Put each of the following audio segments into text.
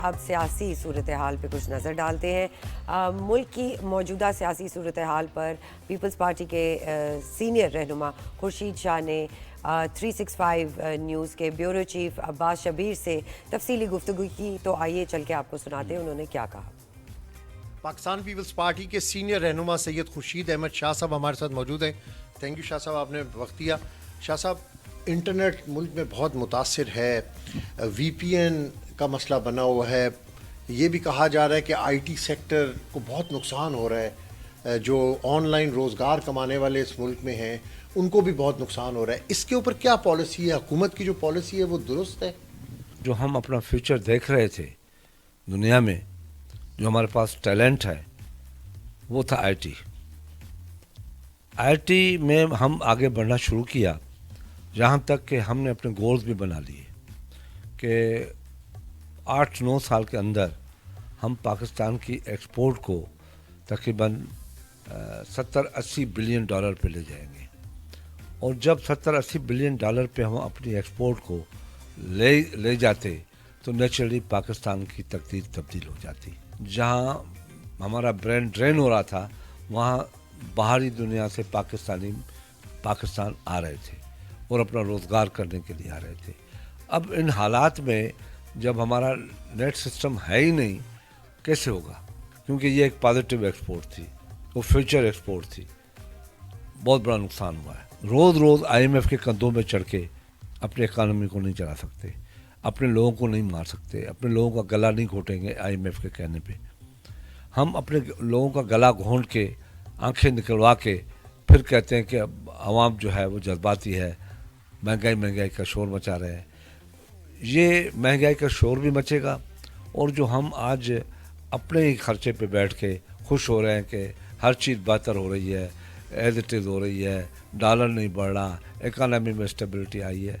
اب سیاسی صورتحال پہ کچھ نظر ڈالتے ہیں۔ ملک کی موجودہ سیاسی صورتحال پر پیپلز پارٹی کے سینئر رہنما خورشید شاہ نے 365 نیوز کے بیورو چیف عباس شبیر سے تفصیلی گفتگو کی، تو آئیے چل کے آپ کو سناتے ہیں انہوں نے کیا کہا۔ پاکستان پیپلز پارٹی کے سینئر رہنما سید خورشید احمد شاہ صاحب ہمارے ساتھ موجود ہیں۔ تھینک یو شاہ صاحب، آپ نے وقت دیا۔ شاہ صاحب، انٹرنیٹ ملک میں بہت متاثر ہے، وی پی این کا مسئلہ بنا ہوا ہے، یہ بھی کہا جا رہا ہے کہ آئی ٹی سیکٹر کو بہت نقصان ہو رہا ہے، جو آن لائن روزگار کمانے والے اس ملک میں ہیں ان کو بھی بہت نقصان ہو رہا ہے۔ اس کے اوپر کیا پالیسی ہے؟ حکومت کی جو پالیسی ہے وہ درست ہے؟ جو ہم اپنا فیوچر دیکھ رہے تھے دنیا میں، جو ہمارے پاس ٹیلنٹ ہے، وہ تھا آئی ٹی۔ آئی ٹی میں ہم آگے بڑھنا شروع کیا، جہاں تک کہ ہم نے اپنے گولز بھی بنا لیے کہ 8-9 سال کے اندر ہم پاکستان کی ایکسپورٹ کو تقریباً 70-80 بلین ڈالر پہ لے جائیں گے، اور جب 70-80 بلین ڈالر پہ ہم اپنی ایکسپورٹ کو لے جاتے تو نیچرلی پاکستان کی تقدیر تبدیل ہو جاتی۔ جہاں ہمارا برین ڈرین ہو رہا تھا، وہاں باہری دنیا سے پاکستان آ رہے تھے اور اپنا روزگار کرنے کے لیے آ رہے تھے۔ اب ان حالات میں جب ہمارا نیٹ سسٹم ہے ہی نہیں، کیسے ہوگا؟ کیونکہ یہ ایک پازیٹیو ایکسپورٹ تھی، وہ فیوچر ایکسپورٹ تھی۔ بہت بڑا نقصان ہوا ہے۔ روز روز آئی ایم ایف کے کندھوں میں چڑھ کے اپنے اکانومی کو نہیں چلا سکتے، اپنے لوگوں کو نہیں مار سکتے، اپنے لوگوں کا گلا نہیں گھونٹیں گے آئی ایم ایف کے کہنے پہ۔ ہم اپنے لوگوں کا گلا گھونٹ کے، آنکھیں نکلوا کے پھر کہتے ہیں کہ اب عوام جو ہے وہ جذباتی ہے، مہنگائی کا شور مچا رہے ہیں۔ یہ مہنگائی کا شور بھی مچے گا، اور جو ہم آج اپنے ہی خرچے پہ بیٹھ کے خوش ہو رہے ہیں کہ ہر چیز بہتر ہو رہی ہے، ایز اٹ از ہو رہی ہے، ڈالر نہیں بڑھ رہا، اکانومی میں اسٹیبلٹی آئی ہے۔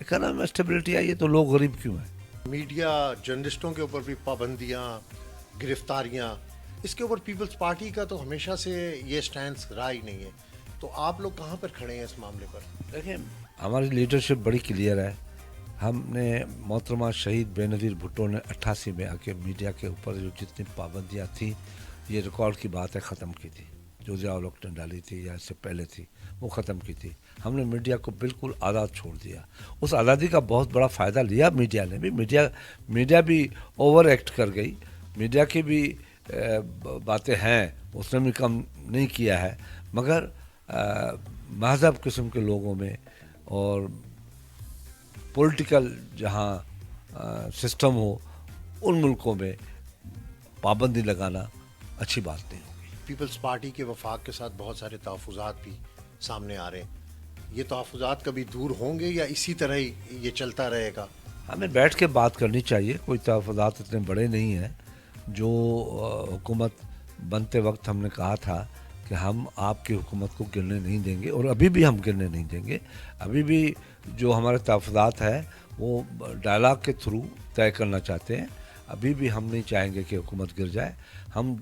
اکانومی میں اسٹیبلٹی آئی ہے تو لوگ غریب کیوں ہیں؟ میڈیا جرنلسٹوں کے اوپر بھی پابندیاں، گرفتاریاں، اس کے اوپر پیپلز پارٹی کا تو ہمیشہ سے یہ سٹینس رہا ہی نہیں ہے، تو آپ لوگ کہاں پر کھڑے ہیں اس معاملے پر؟ دیکھیں، ہماری لیڈرشپ بڑی کلیئر ہے۔ ہم نے محترمہ شہید بے نظیر بھٹو نے 88 میں آ کے میڈیا کے اوپر جو جتنی پابندیاں تھیں، یہ ریکارڈ کی بات ہے، ختم کی تھی۔ جو ضیاء الحق نے ڈالی تھی یا اس سے پہلے تھی، وہ ختم کی تھی۔ ہم نے میڈیا کو بالکل آزاد چھوڑ دیا۔ اس آزادی کا بہت بڑا فائدہ لیا میڈیا نے بھی۔ میڈیا بھی اوور ایکٹ کر گئی، میڈیا کی بھی باتیں ہیں، اس نے بھی کم نہیں کیا ہے، مگر مہذب قسم کے لوگوں میں اور پولیٹیکل جہاں سسٹم ہو، ان ملکوں میں پابندی لگانا اچھی بات نہیں ہوگی۔ پیپلز پارٹی کے وفاق کے ساتھ بہت سارے تحفظات بھی سامنے آ رہے ہیں، یہ تحفظات کبھی دور ہوں گے یا اسی طرح ہی یہ چلتا رہے گا؟ ہمیں بیٹھ کے بات کرنی چاہیے۔ کوئی تحفظات اتنے بڑے نہیں ہیں۔ جو حکومت بنتے وقت ہم نے کہا تھا کہ ہم آپ کی حکومت کو گرنے نہیں دیں گے، اور ابھی بھی ہم گرنے نہیں دیں گے۔ ابھی بھی جو ہمارے تحفظات ہیں وہ ڈائلاگ کے تھرو طے کرنا چاہتے ہیں۔ ابھی بھی ہم نہیں چاہیں گے کہ حکومت گر جائے۔ ہم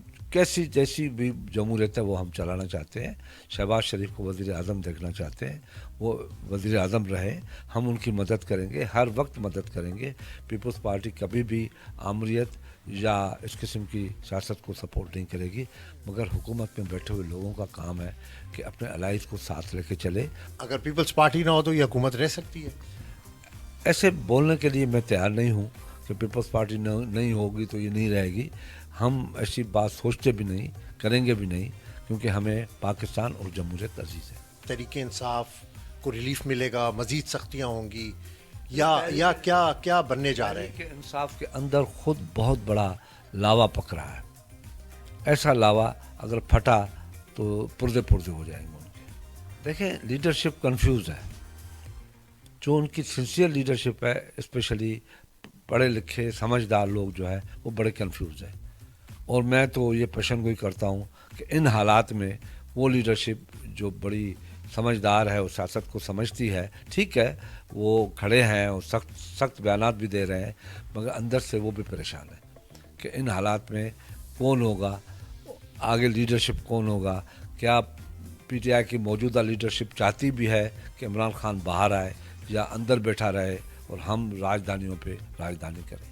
جیسی بھی جمہوریت ہے وہ ہم چلانا چاہتے ہیں۔ شہباز شریف کو وزیر اعظم دیکھنا چاہتے ہیں، وہ وزیر اعظم رہے۔ ہم ان کی مدد کریں گے، ہر وقت مدد کریں گے۔ پیپلز پارٹی کبھی بھی آمریت یا اس قسم کی سیاست کو سپورٹ نہیں کرے گی، مگر حکومت میں بیٹھے ہوئے لوگوں کا کام ہے کہ اپنے الائز کو ساتھ لے کے چلے۔ اگر پیپلز پارٹی نہ ہو تو یہ حکومت رہ سکتی ہے؟ ایسے بولنے کے لیے میں تیار نہیں ہوں کہ پیپلز پارٹی نہیں ہوگی تو یہ نہیں رہے گی۔ ہم ایسی بات سوچتے بھی نہیں، کریں گے بھی نہیں، کیونکہ ہمیں پاکستان اور جمہوریت عزیز ہے۔ تحریک انصاف کو ریلیف ملے گا، مزید سختیاں ہوں گی، یا کیا بننے جا رہے ہیں؟ تحریک انصاف کے اندر خود بہت بڑا لاوا پک رہا ہے۔ ایسا لاوا اگر پھٹا تو پرزے ہو جائیں گے ان کے۔ دیکھیں، لیڈرشپ کنفیوز ہے۔ جو ان کی سنسیئر لیڈرشپ ہے، اسپیشلی پڑھے لکھے سمجھدار لوگ جو ہے، وہ بڑے کنفیوز ہیں۔ اور میں تو یہ پیشن گوئی کرتا ہوں کہ ان حالات میں وہ لیڈرشپ جو بڑی سمجھدار ہے، وہ سیاست کو سمجھتی ہے، ٹھیک ہے، وہ کھڑے ہیں اور سخت بیانات بھی دے رہے ہیں، مگر اندر سے وہ بھی پریشان ہیں کہ ان حالات میں کون ہوگا آگے، لیڈرشپ کون ہوگا۔ کیا پی ٹی آئی کی موجودہ لیڈرشپ چاہتی بھی ہے کہ عمران خان باہر آئے، یا اندر بیٹھا رہے اور ہم راجدھانیوں پہ راجدھانی کریں؟